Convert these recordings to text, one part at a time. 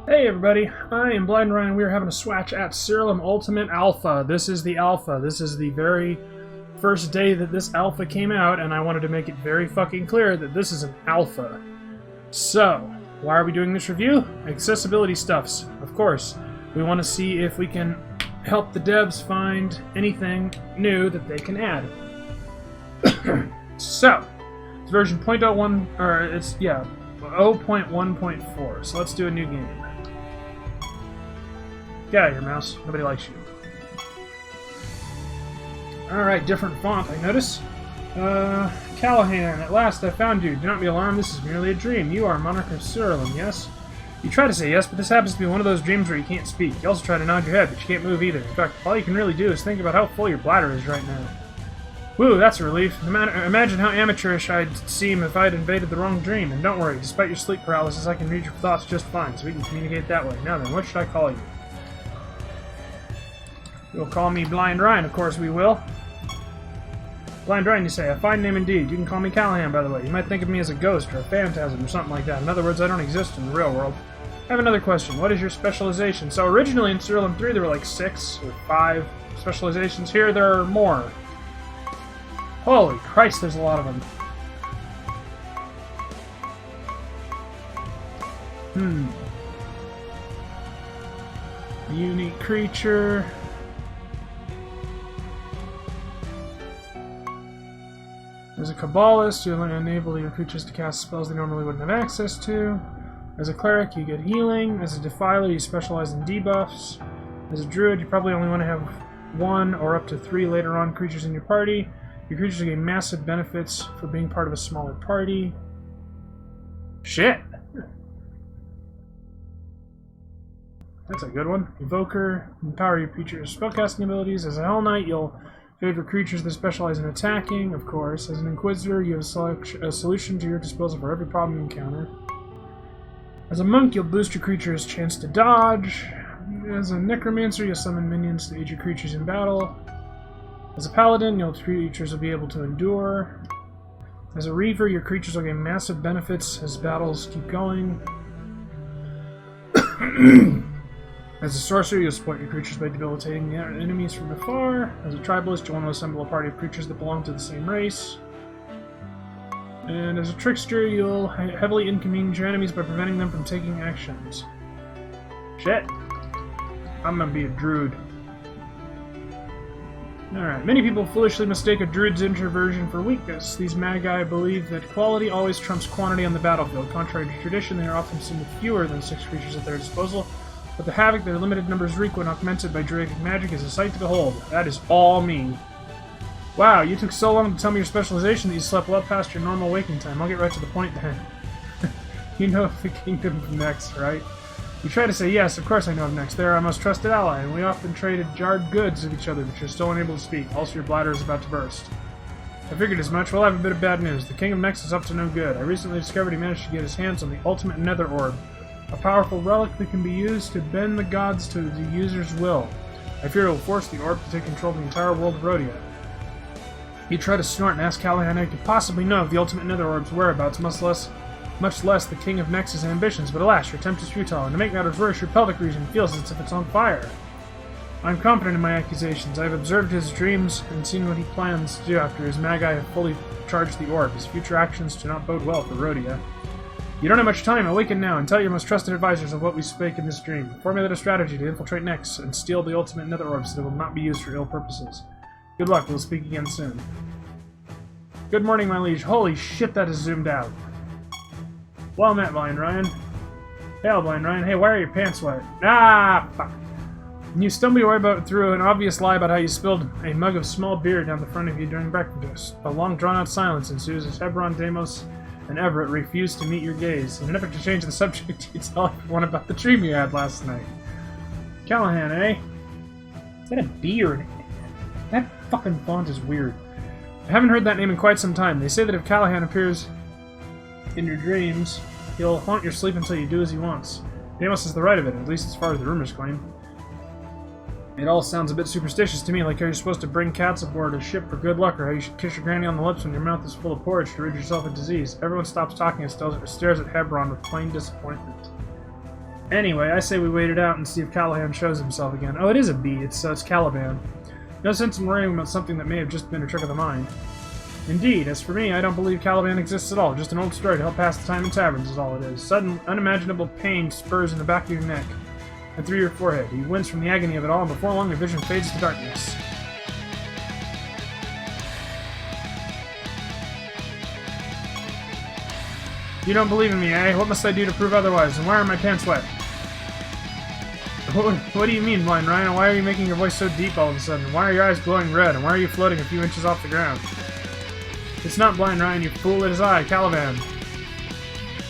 Hey everybody, I am Blind Ryan. We are having a swatch at Siralim Ultimate Alpha. This is the alpha. This is the very first day that this alpha came out, and I wanted to make it very fucking clear that this is an alpha. So, why are we doing this review? Accessibility stuffs, of course. We want to see if we can help the devs find anything new that they can add. So, it's version 0.01, or it's, yeah, 0.1.4. So let's do a new game. Get out of here, mouse. Nobody likes you. Alright, different font, I notice. Callahan, at last I found you. Do not be alarmed, this is merely a dream. You are Monarch of Siralim, yes? You try to say yes, but this happens to be one of those dreams where you can't speak. You also try to nod your head, but you can't move either. In fact, all you can really do is think about how full your bladder is right now. Woo, that's a relief. Imagine how amateurish I'd seem if I'd invaded the wrong dream. And don't worry, despite your sleep paralysis, I can read your thoughts just fine, so we can communicate that way. Now then, what should I call you? You'll call me Blind Ryan, of course we will. Blind Ryan, you say. A fine name indeed. You can call me Callahan, by the way. You might think of me as a ghost or a phantasm or something like that. In other words, I don't exist in the real world. I have another question. What is your specialization? So originally in Siralim 3 there were like 6 or 5 specializations. Here there are more. Holy Christ, there's a lot of them. Unique creature. As a Kabbalist, you enable your creatures to cast spells they normally wouldn't have access to. As a Cleric, you get healing. As a Defiler, you specialize in debuffs. As a Druid, you probably only want to have 1 or up to 3 later on creatures in your party. Your creatures gain massive benefits for being part of a smaller party. Shit! That's a good one. Evoker, empower your creature's spellcasting abilities. As a Hell Knight, you'll favor creatures that specialize in attacking, of course. As an Inquisitor, you have a solution to your disposal for every problem you encounter. As a Monk, you'll boost your creature's chance to dodge. As a Necromancer, you'll summon minions to aid your creatures in battle. As a Paladin, your creatures will be able to endure. As a Reaver, your creatures will gain massive benefits as battles keep going. As a Sorcerer, you'll support your creatures by debilitating the enemies from afar. As a Tribalist, you'll want to assemble a party of creatures that belong to the same race. And as a Trickster, you'll heavily inconvenience your enemies by preventing them from taking actions. Shit! I'm gonna be a Druid. Alright, many people foolishly mistake a Druid's introversion for weakness. These Magi believe that quality always trumps quantity on the battlefield. Contrary to tradition, they are often seen with fewer than 6 creatures at their disposal. But the havoc their limited numbers wreak when augmented by druidic magic is a sight to behold. That is all me. Wow, you took so long to tell me your specialization that you slept well past your normal waking time. I'll get right to the point then. You know of the Kingdom of Nex, right? You try to say yes, of course I know of Nex. They are our most trusted ally, and we often traded jarred goods of each other, but you're still unable to speak. Also, your bladder is about to burst. I figured as much. We'll have a bit of bad news. The King of Nex is up to no good. I recently discovered he managed to get his hands on the ultimate nether orb. A powerful relic that can be used to bend the gods to the user's will. I fear it will force the orb to take control of the entire world of Rhodia. He tried to snort and ask Callahan how he could possibly know of the ultimate nether orb's whereabouts, much less the King of Nex's ambitions, but alas, your attempt is futile, and to make matters worse, your pelvic region feels as if it's on fire. I'm confident in my accusations. I have observed his dreams and seen what he plans to do after his Magi have fully charged the orb. His future actions do not bode well for Rhodia. You don't have much time. Awaken now and tell your most trusted advisors of what we spake in this dream. Formulate a strategy to infiltrate Nex and steal the ultimate nether orb so that it will not be used for ill purposes. Good luck. We'll speak again soon. Good morning, my liege. Holy shit, that is zoomed out. Well met, Blind Ryan. Hail, Blind Ryan. Hey, why are your pants wet? Ah, fuck. You stumble your way through an obvious lie about how you spilled a mug of small beer down the front of you during breakfast. A long, drawn-out silence ensues as Hebron, Deimos, and Everett refuse to meet your gaze. In an effort to change the subject, you tell everyone about the dream you had last night. Callahan, eh? Is that a B or an A? That fucking font is weird. I haven't heard that name in quite some time. They say that if Callahan appears in your dreams, he'll haunt your sleep until you do as he wants. Deimos has the right of it, at least as far as the rumors claim. It all sounds a bit superstitious to me, like how you're supposed to bring cats aboard a ship for good luck, or how you should kiss your granny on the lips when your mouth is full of porridge to rid yourself of disease. Everyone stops talking and stares at Hebron with plain disappointment. Anyway, I say we wait it out and see if Callahan shows himself again. Oh, it is a B. It's Caliban. No sense in worrying about something that may have just been a trick of the mind. Indeed, as for me, I don't believe Caliban exists at all. Just an old story to help pass the time in taverns is all it is. Sudden, unimaginable pain spurs in the back of your neck and through your forehead. You wince from the agony of it all, and before long your vision fades to darkness. You don't believe in me, eh? What must I do to prove otherwise? And why are my pants wet? What do you mean, Blind Ryan? Why are you making your voice so deep all of a sudden? Why are your eyes glowing red? And why are you floating a few inches off the ground? It's not Blind Ryan, you fool. It is I, Caliban.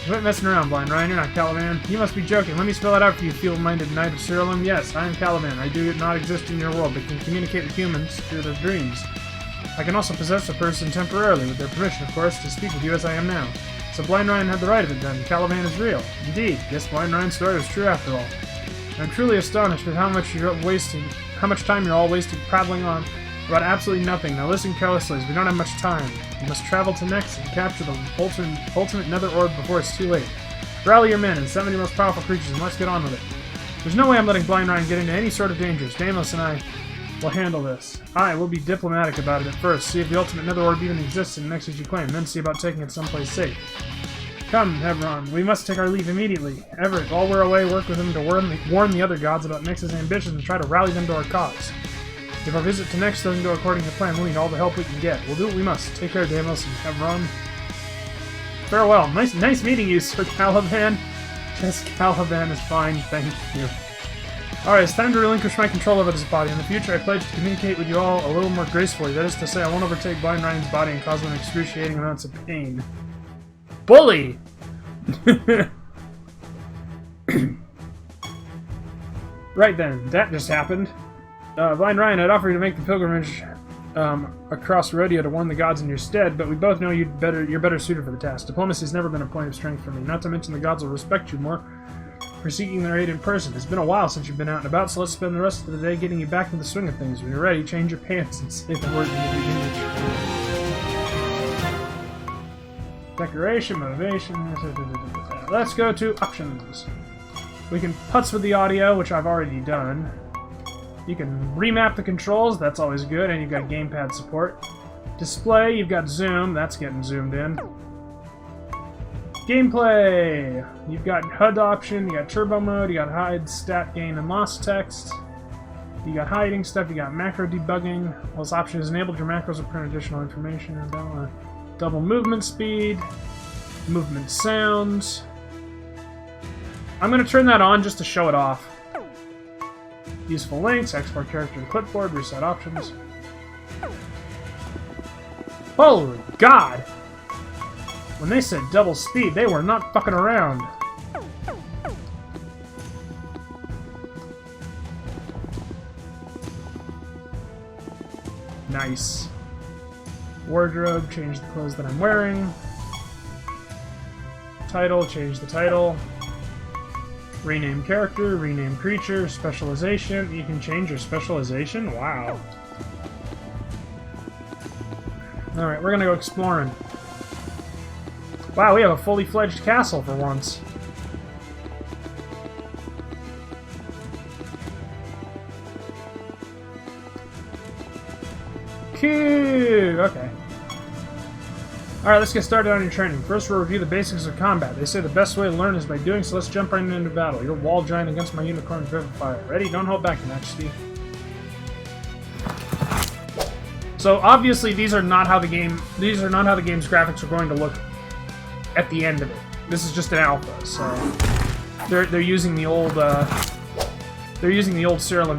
Quit messing around, Blind Ryan. You're not Caliban. You must be joking. Let me spell it out for you, feeble-minded knight of Siralim. Yes, I am Caliban. I do not exist in your world, but can communicate with humans through their dreams. I can also possess a person temporarily, with their permission, of course, to speak with you as I am now. So Blind Ryan had the right of it then. Caliban is real. Indeed, yes, Blind Ryan's story was true after all. I'm truly astonished at how much time you're all wasting prattling on about absolutely nothing. Now listen carelessly, as we don't have much time. You must travel to Nex and capture the ultimate nether orb before it's too late. Rally your men and summon your most powerful creatures, and let's get on with it. There's no way I'm letting Blind Ryan get into any sort of dangers. Daimos and I will handle this. I will be diplomatic about it at first, see if the ultimate nether orb even exists in Nex as you claim, then see about taking it someplace safe. Come, Hebron, we must take our leave immediately. Everett, while we're away, work with him to warn the other gods about Nex's ambitions and try to rally them to our cause. If our visit to Nex doesn't go according to plan, we'll need all the help we can get. We'll do what we must. Take care, Deimos and Hebron. Farewell. Nice meeting you, Sir Caliban. Yes, Caliban is fine, thank you. Alright, it's time to relinquish my control over this body. In the future, I pledge to communicate with you all a little more gracefully. That is to say, I won't overtake Blind Ryan's body and cause them excruciating amounts of pain. Bully! Right then, that just happened. Blind Ryan, I'd offer you to make the pilgrimage across Rodeo to warn the gods in your stead, but we both know you're better suited for the task. Diplomacy's never been a point of strength for me, not to mention the gods will respect you more for seeking their aid in person. It's been a while since you've been out and about, so let's spend the rest of the day getting you back in the swing of things. When you're ready, change your pants and say the word in the beginning. Decoration, motivation. Let's go to options. We can putz with the audio, which I've already done. You can remap the controls, that's always good, and you've got gamepad support. Display, you've got zoom, that's getting zoomed in. Gameplay! You've got HUD option, you got turbo mode, you got hide, stat gain, and loss text. You got hiding stuff, you got macro debugging. While this option is enabled, your macros will print additional information. Double movement speed, movement sounds. I'm going to turn that on just to show it off. Useful links, export character to clipboard, reset options. Holy God! When they said double speed, they were not fucking around. Nice. Wardrobe, change the clothes that I'm wearing. Title, change the title. Rename character, rename creature, specialization. You can change your specialization? Wow. Alright, we're gonna go exploring. Wow, we have a fully fledged castle for once. Cute! Okay. Alright, let's get started on your training. First, we'll review the basics of combat. They say the best way to learn is by doing, so let's jump right into battle. You're wall giant against my unicorn vivifier. Ready? Don't hold back, Your Majesty. So obviously these are not how the game's graphics are going to look at the end of it. This is just an alpha, so they're using the old Siralim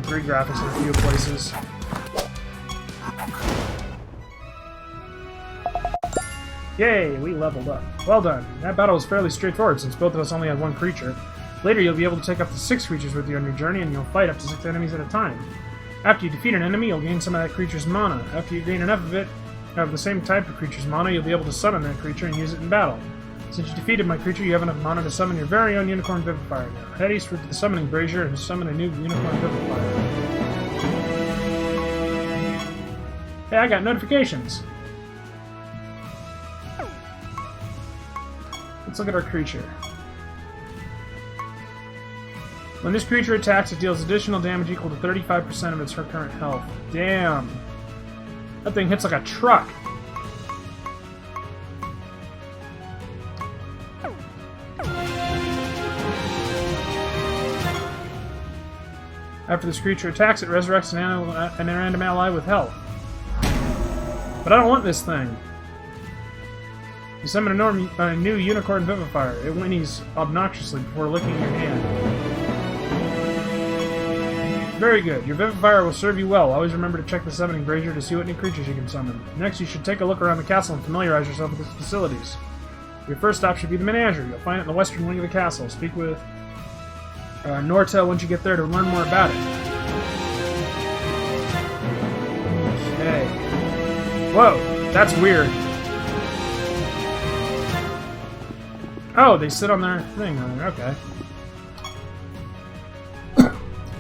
3 graphics in a few places. Yay, we leveled up. Well done. That battle was fairly straightforward since both of us only had one creature. Later you'll be able to take up to 6 creatures with you on your journey, and you'll fight up to 6 enemies at a time. After you defeat an enemy, you'll gain some of that creature's mana. After you gain enough of it, of the same type of creature's mana, you'll be able to summon that creature and use it in battle. Since you defeated my creature, you have enough mana to summon your very own Unicorn Vivifier now. Head eastward to the Summoning Brazier and summon a new Unicorn Vivifier. Hey, I got notifications! Let's look at our creature. When this creature attacks, it deals additional damage equal to 35% of its current health. Damn. That thing hits like a truck. After this creature attacks, it resurrects an random ally with health. But I don't want this thing. You summon a new Unicorn Vivifier. It whinnies obnoxiously before licking your hand. Very good. Your Vivifier will serve you well. Always remember to check the summoning brazier to see what new creatures you can summon. Next, you should take a look around the castle and familiarize yourself with its facilities. Your first stop should be the Menagerie. You'll find it in the western wing of the castle. Speak with Nortel once you get there to learn more about it. Okay. Whoa, that's weird. Oh, they sit on their thing. Okay.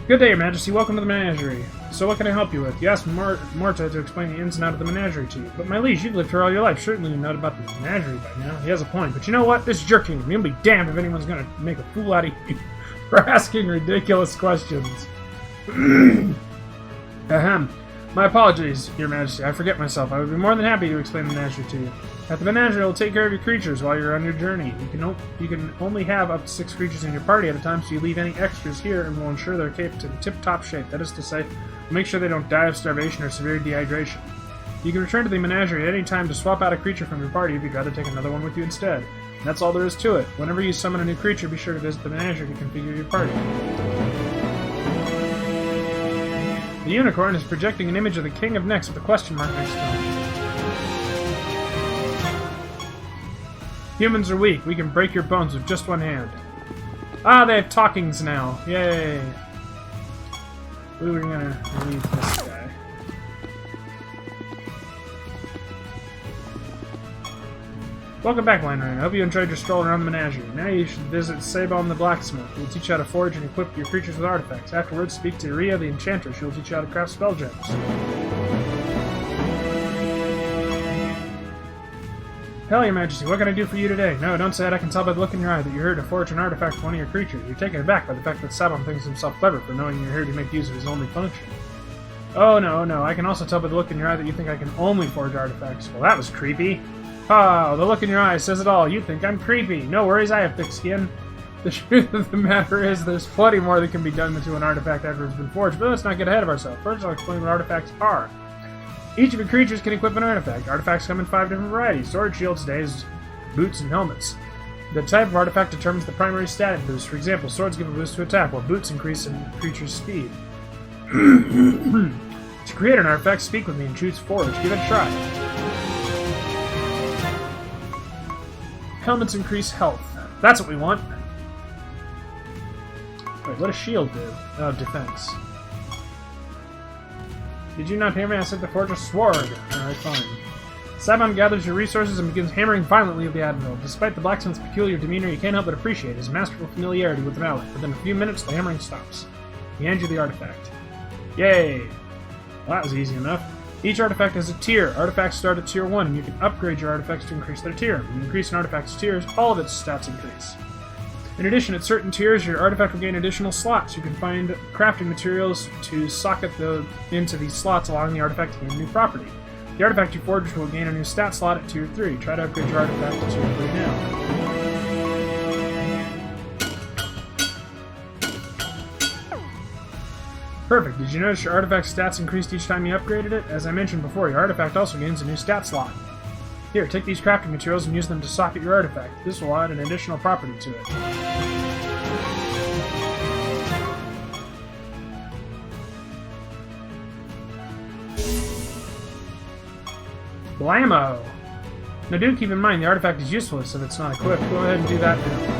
Good day, Your Majesty. Welcome to the Menagerie. So what can I help you with? You asked Morta to explain the ins and outs of the Menagerie to you. But my liege, you've lived here all your life. Certainly you know about the Menagerie by now. He has a point. But you know what? This is your kingdom. You'll be damned if anyone's going to make a fool out of you for asking ridiculous questions. Ahem. My apologies, Your Majesty. I forget myself. I would be more than happy to explain the Menagerie to you. At the Menagerie, will take care of your creatures while you're on your journey. You can only have up to 6 creatures in your party at a time, so you leave any extras here and will ensure they're kept in tip-top shape. That is to say, make sure they don't die of starvation or severe dehydration. You can return to the Menagerie at any time to swap out a creature from your party if you'd rather take another one with you instead. And that's all there is to it. Whenever you summon a new creature, be sure to visit the Menagerie to configure your party. The unicorn is projecting an image of the King of Nex with a question mark next to him. Humans are weak. We can break your bones with just one hand. Ah, they have talkings now. Yay. We were gonna leave this guy. Welcome back, Line Rain. I hope you enjoyed your stroll around the Menagerie. Now you should visit Sabon the Blacksmith, who will teach you how to forge and equip your creatures with artifacts. Afterwards, speak to Ria the Enchantress. She will teach you how to craft spell gems. Hell, Your Majesty, what can I do for you today? No, don't say it. I can tell by the look in your eye that you're here to forge an artifact for one of your creatures. You're taken aback by the fact that Sabon thinks himself clever for knowing you're here to make use of his only function. Oh, no. I can also tell by the look in your eye that you think I can only forge artifacts. Well, that was creepy. Oh, the look in your eye says it all. You think I'm creepy. No worries, I have thick skin. The truth of the matter is there's plenty more that can be done to an artifact after it's been forged, but let's not get ahead of ourselves. First, I'll explain what artifacts are. Each of your creatures can equip an artifact. Artifacts come in 5 different varieties: sword, shield, staves, boots, and helmets. The type of artifact determines the primary static boost. For example, swords give a boost to attack, while boots increase in creature's speed. To create an artifact, speak with me and choose forge. Give it a try. Helmets increase health. That's what we want. Wait, what does shield do? Oh, defense. Did you not hear me? I said to forge a sword. Alright, fine. Sabon gathers your resources and begins hammering violently at the anvil. Despite the blacksmith's peculiar demeanor, you can't help but appreciate his masterful familiarity with the mallet. Within a few minutes, the hammering stops. He hands you the artifact. Yay! Well, that was easy enough. Each artifact has a tier. Artifacts start at tier 1, and you can upgrade your artifacts to increase their tier. When you increase an artifact's tiers, all of its stats increase. In addition, at certain tiers, your artifact will gain additional slots. You can find crafting materials to socket into these slots, allowing the artifact to gain a new property. The artifact you forged will gain a new stat slot at tier 3. Try to upgrade your artifact to tier 3 now. Perfect. Did you notice your artifact stats increased each time you upgraded it? As I mentioned before, your artifact also gains a new stat slot. Here, take these crafting materials and use them to socket your artifact. This will add an additional property to it. Blammo! Now do keep in mind the artifact is useless if it's not equipped. Go ahead and do that now.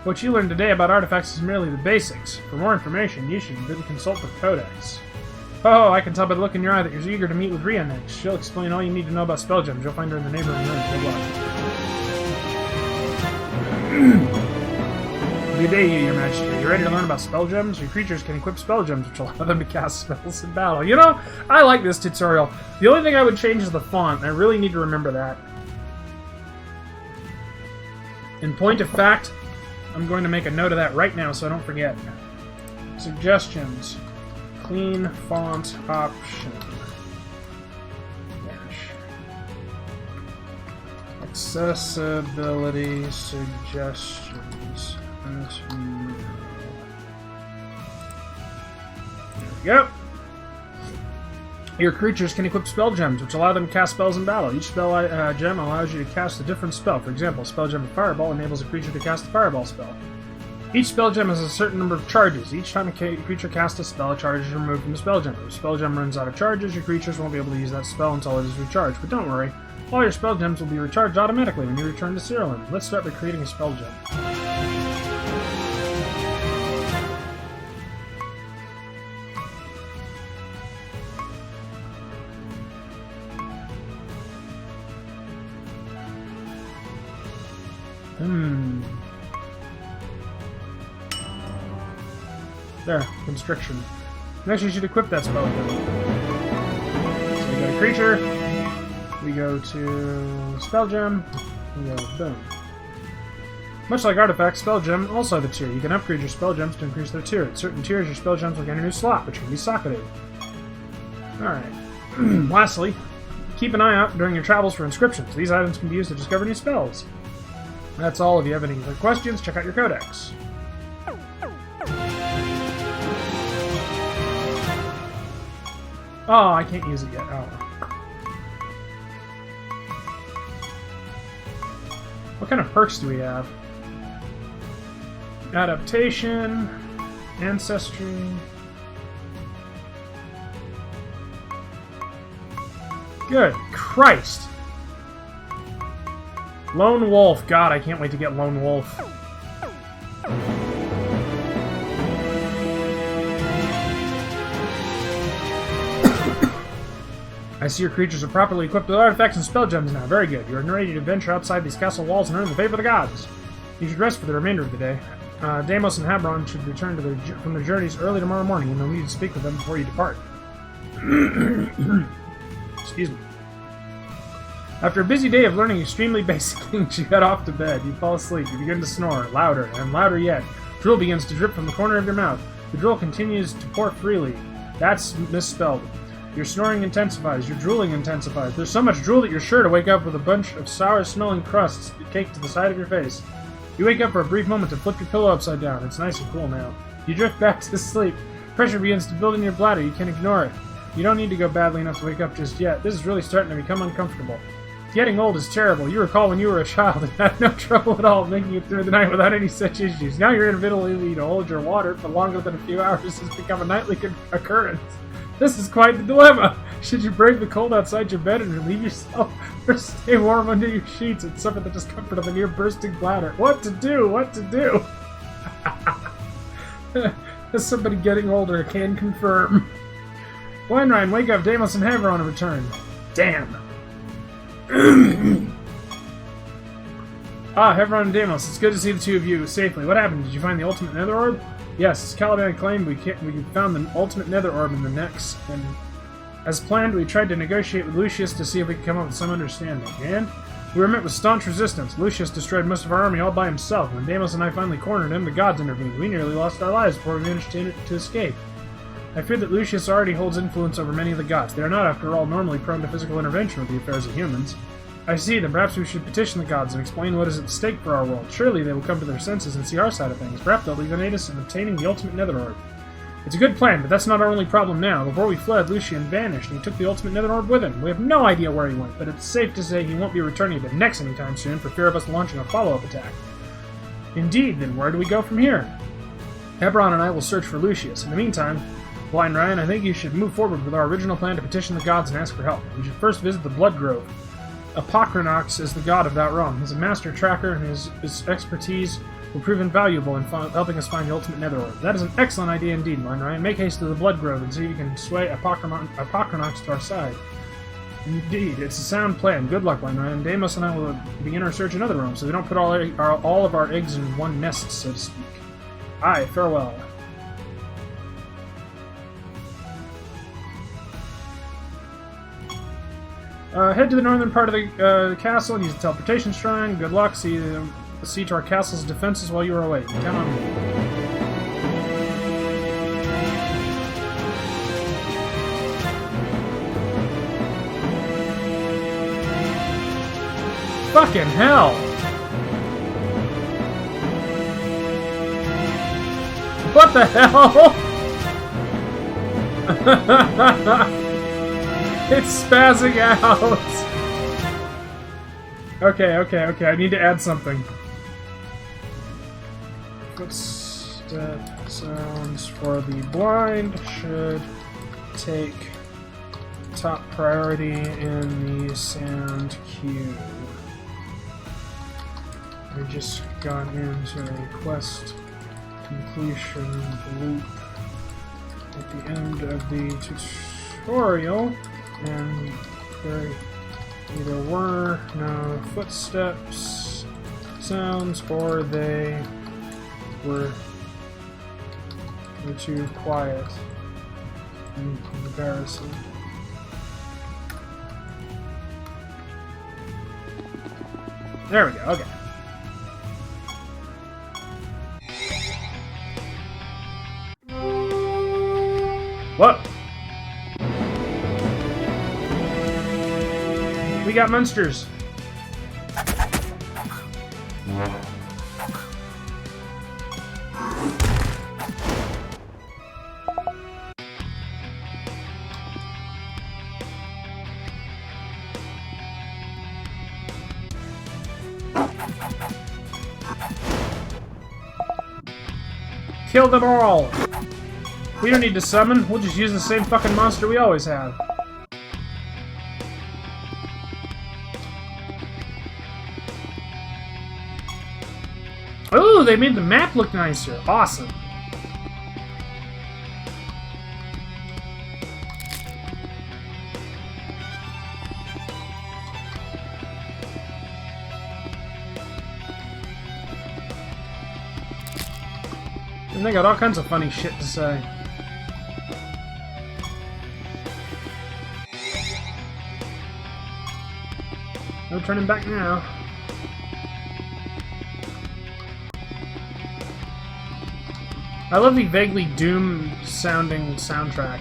What you learned today about artifacts is merely the basics. For more information, you should consult the Codex. Oh, I can tell by the look in your eye that you're eager to meet with Ria next. She'll explain all you need to know about spell gems. You'll find her in the neighboring room. Good luck. Good day, Your Majesty. Are you ready to learn about spell gems? Your creatures can equip spell gems, which allow them to cast spells in battle. You know, I like this tutorial. The only thing I would change is the font. I really need to remember that. In point of fact, I'm going to make a note of that right now so I don't forget. Suggestions. Clean font option. Accessibility suggestions. There we go. Your creatures can equip spell gems, which allow them to cast spells in battle. Each spell gem allows you to cast a different spell. For example, spell gem of Fireball enables a creature to cast a Fireball spell. Each spell gem has a certain number of charges. Each time a creature casts a spell, a charge is removed from the spell gem. If the spell gem runs out of charges, your creatures won't be able to use that spell until it is recharged. But don't worry, all your spell gems will be recharged automatically when you return to Siralim. Let's start by creating a spell gem. There, constriction. Next, you should equip that spell gem. So we go to creature, we go to spell gem, we go boom. Much like artifacts, spell gem also have a tier. You can upgrade your spell gems to increase their tier. At certain tiers, your spell gems will gain a new slot, which can be socketed. Alright. Lastly, keep an eye out during your travels for inscriptions. These items can be used to discover new spells. That's all. If you have any other questions, check out your codex. Oh, I can't use it yet. Oh. What kind of perks do we have? Adaptation, ancestry. Good Christ! Lone Wolf. God, I can't wait to get Lone Wolf. I see your creatures are properly equipped with artifacts and spell gems now. Very good. You are ready to venture outside these castle walls and earn the favor of the gods. You should rest for the remainder of the day. Deimos and Havin should return to from their journeys early tomorrow morning, and you'll need to speak with them before you depart. Excuse me. After a busy day of learning extremely basic things, you head off to bed. You fall asleep. You begin to snore, louder, and louder yet. Drool begins to drip from the corner of your mouth. The drool continues to pour freely. That's misspelled. Your snoring intensifies. Your drooling intensifies. There's so much drool that you're sure to wake up with a bunch of sour-smelling crusts caked to the side of your face. You wake up for a brief moment to flip your pillow upside down. It's nice and cool now. You drift back to sleep. Pressure begins to build in your bladder. You can't ignore it. You don't need to go badly enough to wake up just yet. This is really starting to become uncomfortable. Getting old is terrible. You recall when you were a child and had no trouble at all making it through the night without any such issues. Now your inability to hold your water for longer than a few hours has become a nightly occurrence. This is quite the dilemma. Should you brave the cold outside your bed and relieve yourself, or stay warm under your sheets and suffer the discomfort of a near-bursting bladder? What to do? What to do? As somebody getting older can confirm. Ryan, wake up. Deimos and Havin have returned. Damn. Havin and Deimos, it's good to see the two of you safely. What happened? Did you find the ultimate nether orb? Yes, as Caliban claimed, we found the ultimate nether orb in the Nex, and as planned, we tried to negotiate with Lucius to see if we could come up with some understanding. And we were met with staunch resistance. Lucius destroyed most of our army all by himself. When Deimos and I finally cornered him, the gods intervened. We nearly lost our lives before we managed to escape. I fear that Lucius already holds influence over many of the gods. They are not, after all, normally prone to physical intervention with the affairs of humans. I see, then perhaps we should petition the gods and explain what is at stake for our world. Surely they will come to their senses and see our side of things. Perhaps they'll even aid us in obtaining the ultimate nether orb. It's a good plan, but that's not our only problem now. Before we fled, Lucian vanished, and he took the ultimate nether orb with him. We have no idea where he went, but it's safe to say he won't be returning to Nex anytime soon for fear of us launching a follow-up attack. Indeed, then where do we go from here? Hebron and I will search for Lucius. In the meantime, Blind Ryan, I think you should move forward with our original plan to petition the gods and ask for help. We should first visit the Blood Grove. Apocrynox is the god of that realm. He's a master tracker, and his expertise will prove invaluable in helping us find the ultimate nether orb. That is an excellent idea indeed, Blind Ryan. Make haste to the Blood Grove and see if you can sway Apocrynox to our side. Indeed, it's a sound plan. Good luck, Blind Ryan. Deimos and I will begin our search in other rooms, so we don't put all of our eggs in one nest, so to speak. Aye, farewell. Head to the northern part of the castle and use the Teleportation Shrine. Good luck. See you see to our castle's defenses while you are away. Count on me. Fucking hell! What the hell? It's spazzing out! Okay, I need to add something. Footstep sounds for the blind should take top priority in the sound queue. I just got into a quest completion loop at the end of the tutorial, and there either were no footsteps sounds or they were too quiet in comparison. There we go, okay. Whoa! We got monsters! Kill them all! We don't need to summon, we'll just use the same fucking monster we always have. Ooh, they made the map look nicer. Awesome. And they got all kinds of funny shit to say. No turning back now. I love the vaguely Doom-sounding soundtrack.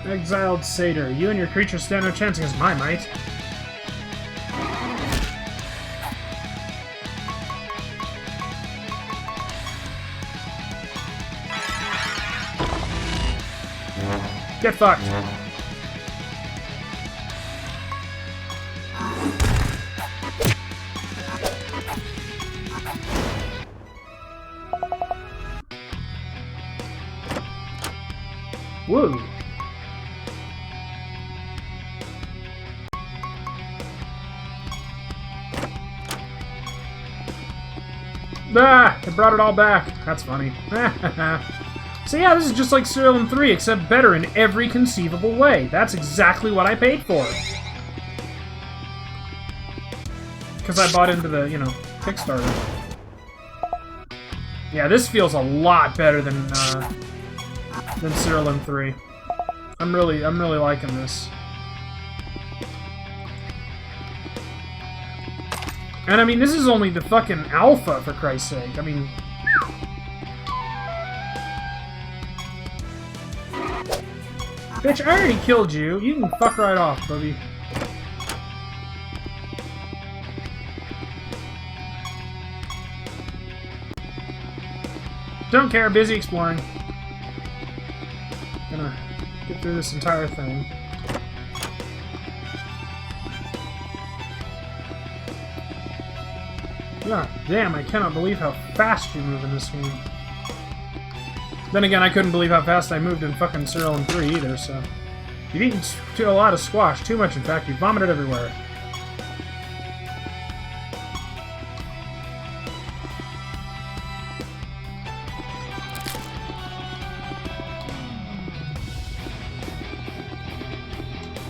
Exiled Satyr, you and your creatures stand no chance against my might. Get fucked. Woo. Ah, it brought it all back. That's funny. So yeah, this is just like Siralim 3, except better in every conceivable way. That's exactly what I paid for. Because I bought into the, you know, Kickstarter. Yeah, this feels a lot better than Siralim 3. I'm really liking this. And I mean, this is only the fucking alpha, for Christ's sake. I mean... Bitch, I already killed you. You can fuck right off, Bubby. Don't care, busy exploring. Gonna get through this entire thing. God damn, I cannot believe how fast you move in this game. Then again, I couldn't believe how fast I moved in fucking Siralim 3 either, so... You've eaten a lot of squash. Too much, in fact. You vomited everywhere.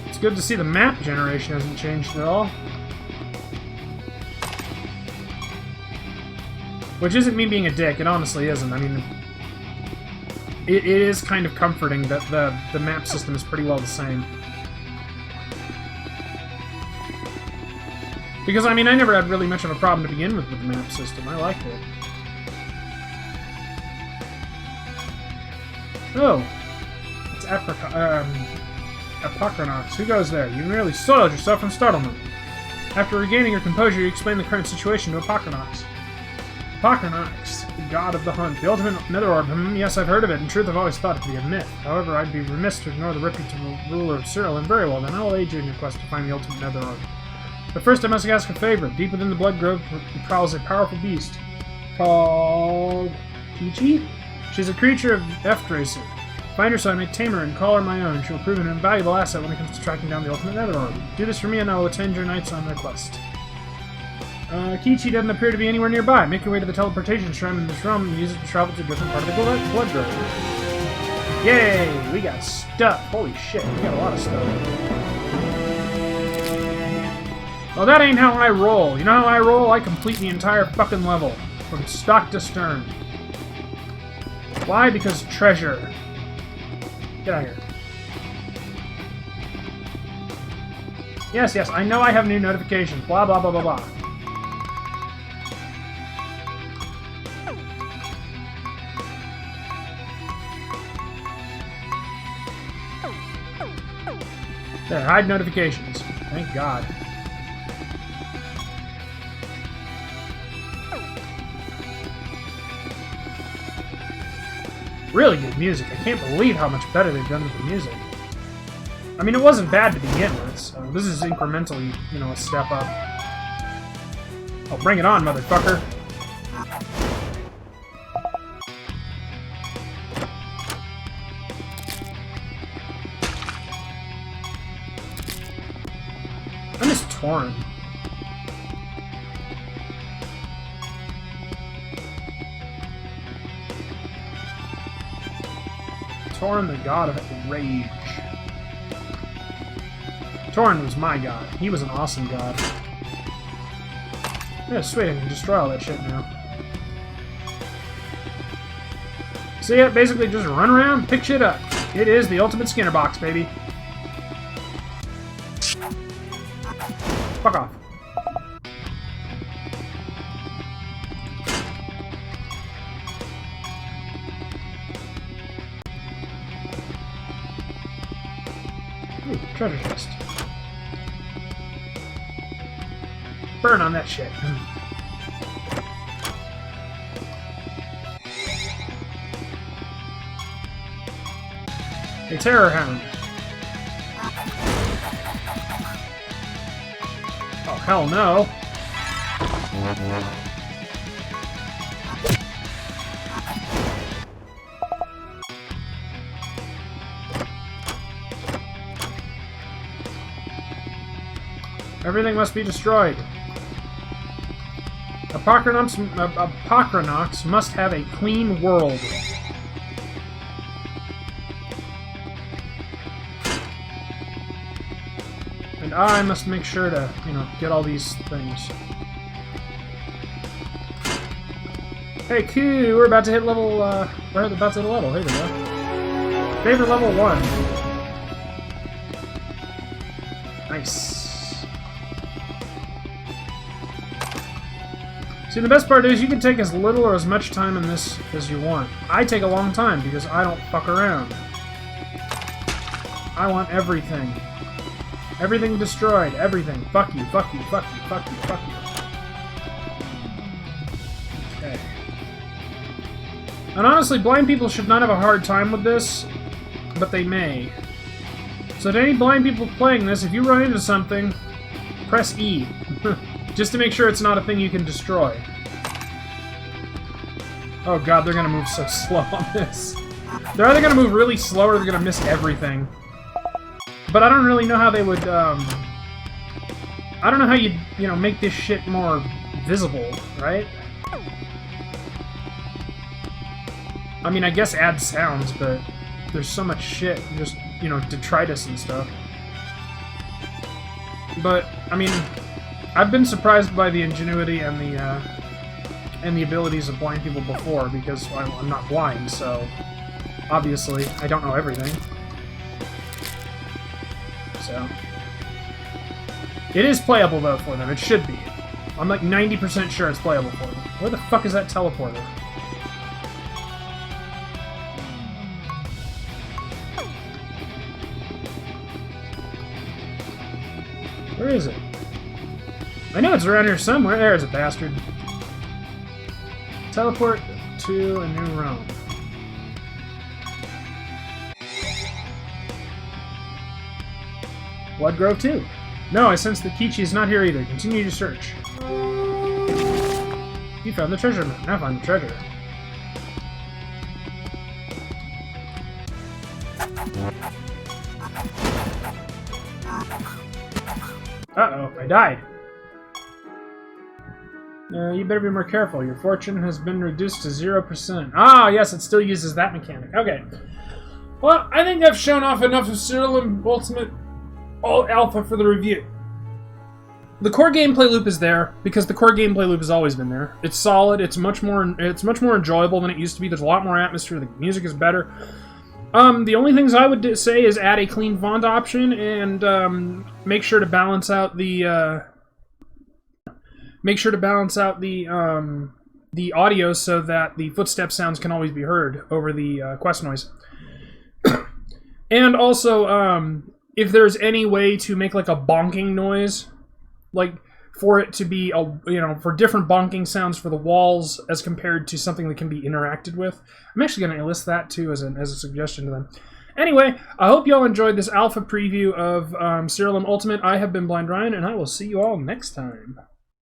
It's good to see the map generation hasn't changed at all. Which isn't me being a dick. It honestly isn't. I mean... It is kind of comforting that the map system is pretty well the same. Because, I mean, I never had really much of a problem to begin with the map system. I liked it. Oh. It's Apocrynox. Who goes there? You merely soiled yourself from startlement. After regaining your composure, you explain the current situation to Apocrynox. Apocrynox, the god of the hunt. The ultimate nether orb. Yes, I've heard of it. In truth, I've always thought it to be a myth. However, I'd be remiss to ignore the reputable ruler of Siralim. Very well, then I will aid you in your quest to find the ultimate nether orb. But first, I must ask a favor. Deep within the blood grove prowls a powerful beast called Kichi? She's a creature of F-Tracer. Find her so I may tame her and call her my own. She will prove an invaluable asset when it comes to tracking down the ultimate nether orb. Do this for me and I will attend your knights on their quest. Kichi doesn't appear to be anywhere nearby. Make your way to the Teleportation Shrine in this realm and use it to travel to a different part of the blood grove. Yay! We got stuff. Holy shit, we got a lot of stuff. Well, that ain't how I roll. You know how I roll? I complete the entire fucking level. From start to stern. Why? Because treasure. Get out of here. Yes, yes, I know I have new notifications. Blah, blah, blah, blah, blah. There, hide notifications. Thank God. Really good music. I can't believe how much better they've done with the music. I mean, it wasn't bad to begin with, so this is incrementally, you know, a step up. Oh, bring it on, motherfucker. I miss Torn. Torn, the god of rage. Torn was my god. He was an awesome god. Yeah, sweet, I can destroy all that shit now. So yeah, basically just run around, pick shit up. It is the ultimate Skinner box, baby. Fuck off. Ooh, treasure chest. Burn on that shit. A terror hound. Oh, hell no. Everything must be destroyed. Apocrynox must have a clean world. And I must make sure to, you know, get all these things. Hey, Q, we're about to hit level, we're about to hit a level. Here we go. Favorite level 1. Nice. See, the best part is you can take as little or as much time in this as you want. I take a long time because I don't fuck around. I want everything. Everything destroyed. Everything. Fuck you, fuck you, fuck you, fuck you, fuck you. Okay. And honestly, blind people should not have a hard time with this, but they may. So to any blind people playing this, if you run into something, press E. Just to make sure it's not a thing you can destroy. Oh god, they're gonna move so slow on this. They're either gonna move really slow or they're gonna miss everything. But I don't really know how they would, I don't know how you'd, you know, make this shit more visible, right? I mean, I guess add sounds, but there's so much shit, just, you know, detritus and stuff. But, I mean, I've been surprised by the ingenuity and the abilities of blind people before, because I'm not blind, so obviously I don't know everything. So It is playable, though, for them. It should be. I'm like 90% sure it's playable for them. Where the fuck is that teleporter? Where is it? I know it's around here somewhere. There's a bastard. Teleport to a new realm. Bloodgrove 2. No, I sense that Kichi is not here either. Continue to search. You found the treasure map. Now find the treasure. Uh-oh, I died. You better be more careful. Your fortune has been reduced to 0%. Ah, yes, it still uses that mechanic. Okay. Well, I think I've shown off enough of Siralim Ultimate Alpha for the review. The core gameplay loop is there because the core gameplay loop has always been there. It's solid. It's much more enjoyable than it used to be. There's a lot more atmosphere. The music is better. The only things I would say is add a clean font option and make sure to balance out the audio so that the footstep sounds can always be heard over the quest noise. And also, if there's any way to make like a bonking noise, like for it to be for different bonking sounds for the walls as compared to something that can be interacted with. I'm actually going to list that too as a suggestion to them. Anyway, I hope you all enjoyed this alpha preview of Siralim Ultimate. I have been Blind Ryan, and I will see you all next time.